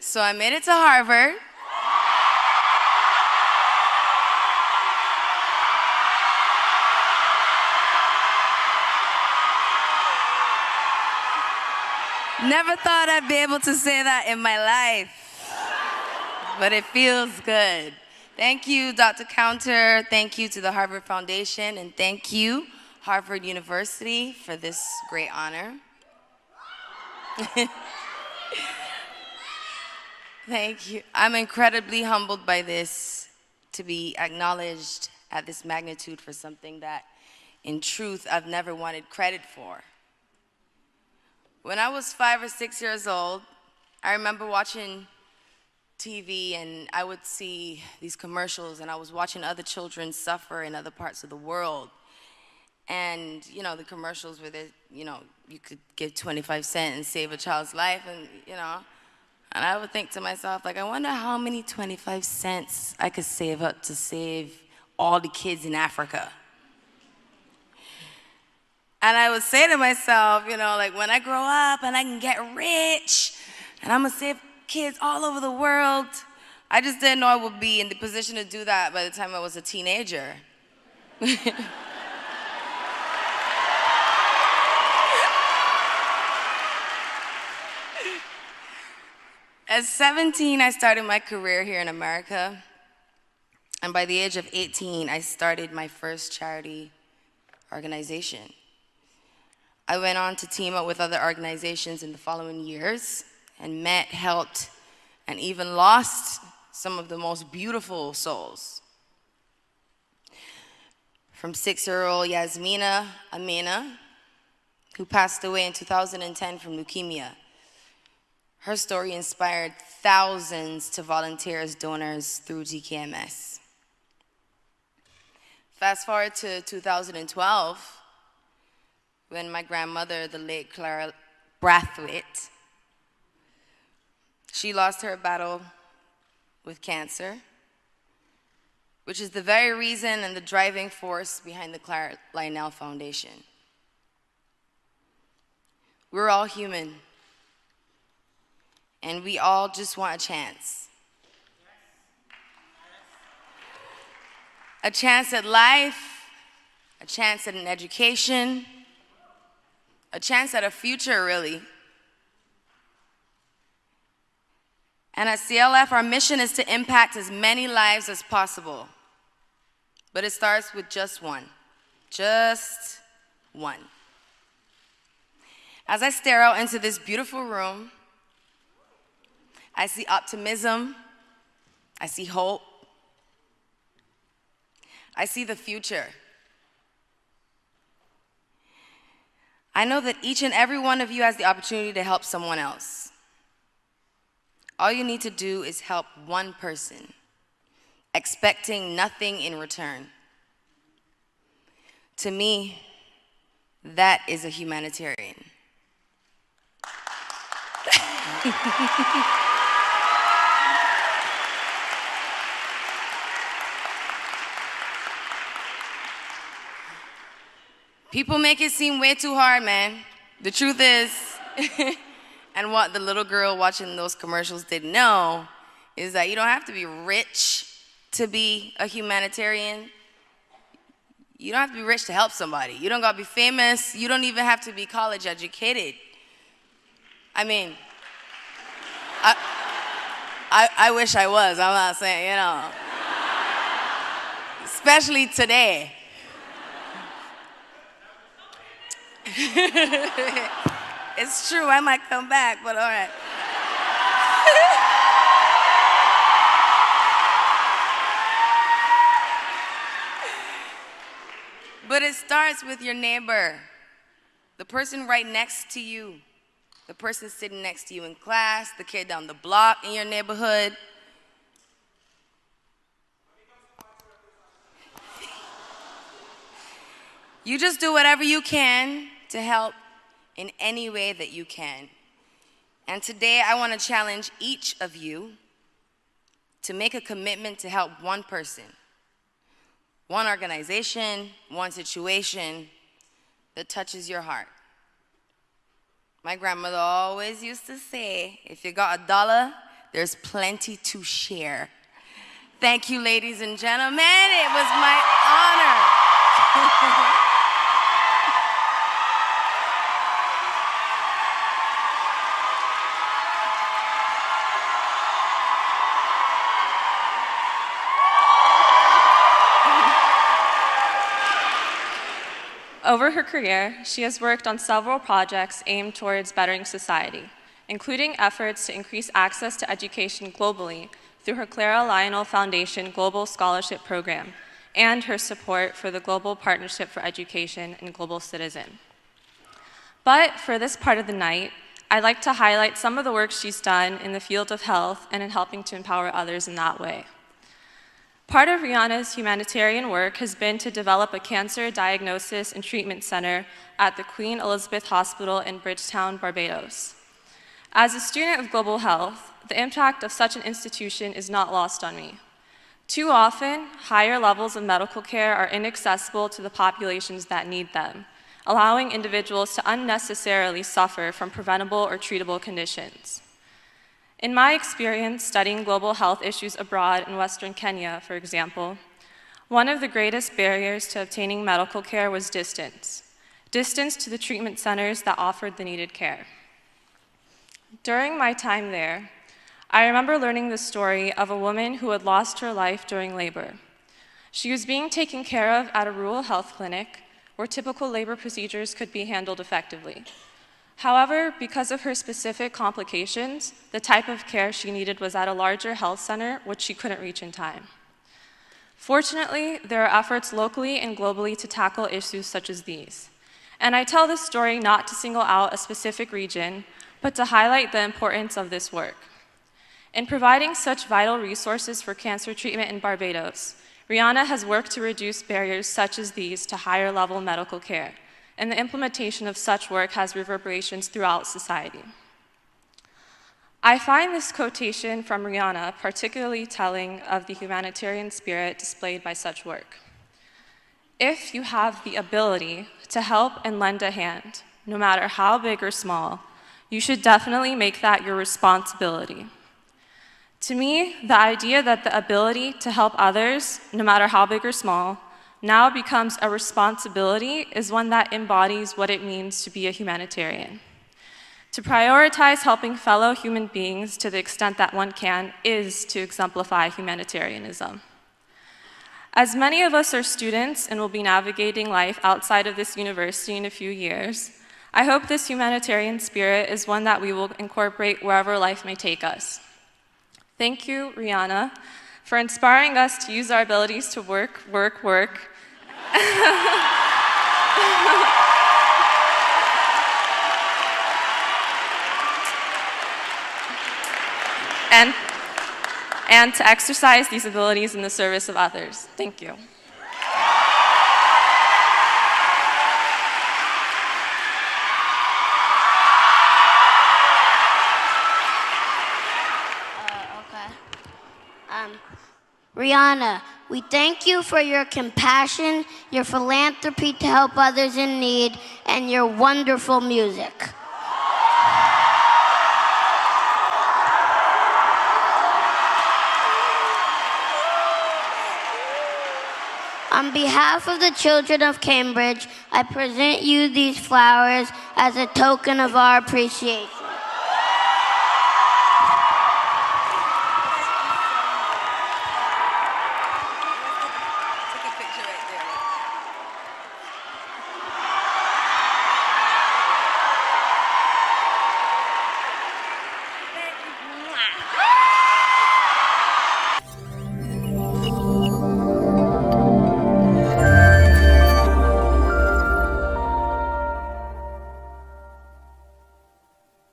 So I made it to Harvard. Never thought I'd be able to say that in my life, but it feels good. Thank you, Dr. Counter. Thank you to the Harvard Foundation, and thank you, Harvard University, for this great honor. Thank you. I'm incredibly humbled by this, to be acknowledged at this magnitude for something that, in truth, I've never wanted credit for. When I was 5 or 6 years old, I remember watching TV and I would see these commercials and I was watching other children suffer in other parts of the world. And, you know, the commercials where they, you know, you could give 25 cents and save a child's life and, you know, and I would think to myself, like, I wonder how many 25 cents I could save up to save all the kids in Africa. And I would say to myself, you know, like, when I grow up and I can get rich and I'm gonna save kids all over the world, I just didn't know I would be in the position to do that by the time I was a teenager. At 17, I started my career here in America. And by the age of 18, I started my first charity organization. I went on to team up with other organizations in the following years and met, helped, and even lost some of the most beautiful souls. From 6-year-old Yasmina Amina, who passed away in 2010 from leukemia. Her story inspired thousands to volunteer as donors through GKMS. Fast forward to 2012, when my grandmother, the late Clara Brathwaite, she lost her battle with cancer, which is the very reason and the driving force behind the Clara Lionel Foundation. We're all human, and we all just want a chance. A chance at life, a chance at an education, a chance at a future, really. And at CLF, our mission is to impact as many lives as possible. But it starts with just one. Just one. As I stare out into this beautiful room, I see optimism, I see hope, I see the future. I know that each and every one of you has the opportunity to help someone else. All you need to do is help one person, expecting nothing in return. To me, that is a humanitarian. People make it seem way too hard, man. The truth is, and what the little girl watching those commercials didn't know, is that you don't have to be rich to be a humanitarian. You don't have to be rich to help somebody. You don't gotta be famous. You don't even have to be college educated. I mean, I wish I was. I'm not saying, you know. Especially today. It's true, I might come back, but all right. But it starts with your neighbor, the person right next to you, the person sitting next to you in class, the kid down the block in your neighborhood. You just do whatever you can to help in any way that you can. And today I want to challenge each of you to make a commitment to help one person, one organization, one situation that touches your heart. My grandmother always used to say, if you got $1 There's plenty to share. Thank you, ladies and gentlemen. It was my honor. Over her career, she has worked on several projects aimed towards bettering society, including efforts to increase access to education globally through her Clara Lionel Foundation Global Scholarship Program and her support for the Global Partnership for Education and Global Citizen. But for this part of the night, I'd like to highlight some of the work she's done in the field of health and in helping to empower others in that way. Part of Rihanna's humanitarian work has been to develop a cancer diagnosis and treatment center at the Queen Elizabeth Hospital in Bridgetown, Barbados. As a student of global health, the impact of such an institution is not lost on me. Too often, higher levels of medical care are inaccessible to the populations that need them, allowing individuals to unnecessarily suffer from preventable or treatable conditions. In my experience studying global health issues abroad in Western Kenya, for example, one of the greatest barriers to obtaining medical care was distance to the treatment centers that offered the needed care. During my time there, I remember learning the story of a woman who had lost her life during labor. She was being taken care of at a rural health clinic where typical labor procedures could be handled effectively. However, because of her specific complications, the type of care she needed was at a larger health center, which she couldn't reach in time. Fortunately, there are efforts locally and globally to tackle issues such as these. And I tell this story not to single out a specific region, but to highlight the importance of this work. In providing such vital resources for cancer treatment in Barbados, Rihanna has worked to reduce barriers such as these to higher level medical care, and the implementation of such work has reverberations throughout society. I find this quotation from Rihanna particularly telling of the humanitarian spirit displayed by such work. If you have the ability to help and lend a hand, no matter how big or small, you should definitely make that your responsibility. To me, the idea that the ability to help others, no matter how big or small, now becomes a responsibility is one that embodies what it means to be a humanitarian. To prioritize helping fellow human beings to the extent that one can is to exemplify humanitarianism. As many of us are students and will be navigating life outside of this university in a few years, I hope this humanitarian spirit is one that we will incorporate wherever life may take us. Thank you, Rihanna, for inspiring us to use our abilities to work, and to exercise these abilities in the service of others. Thank you. Rihanna, we thank you for your compassion, your philanthropy to help others in need, and your wonderful music. On behalf of the children of Cambridge, I present you these flowers as a token of our appreciation.